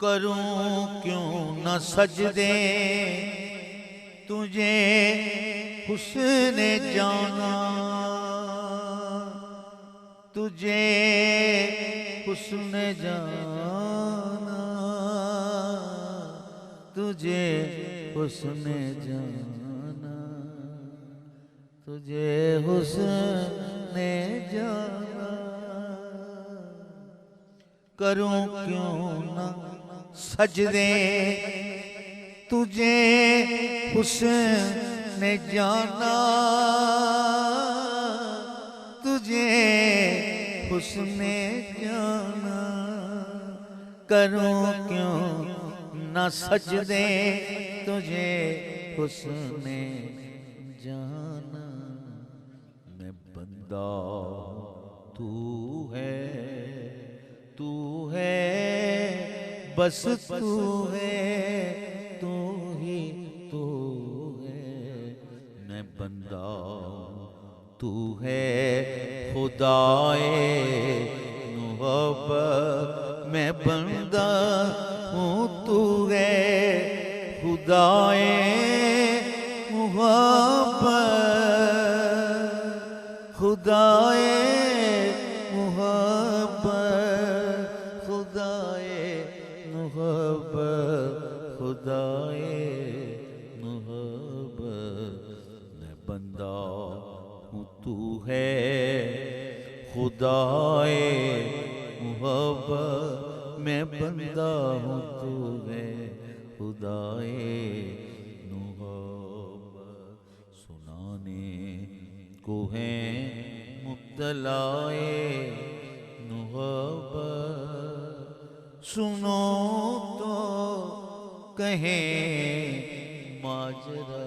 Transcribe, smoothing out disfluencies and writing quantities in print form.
करूं क्यों न सजदे तुझे हुस्ने जाना, तुझे हुस्ने जाना, तुझे हुस्ने जाना, तुझे हुस्ने जाना। करूं क्यों न सजदे तुझे हुस्ने जाना, तुझे हुस्ने जाना। करूं क्यों न सजदे तुझे हुस्ने जाना। मैं बंदा तू है, तू है बस तू है, तू ही तू है। मैं बंदा तू है खुदाए मोहब्बत। मैं बंदा हूँ तू है खुदाए मोहब्बत, खुदाए मोहब्बत, खुदाए मोहब्बत, खुदाए मोहब्बत। मैं बंदा हूँ तू है खुदाए मोहब्बत। मैं बंदा हूँ तू है खुदाए मोहब्बत। सुनाने को है मुब्तलाए मोहब्बत, सुनो तो कहें माजरा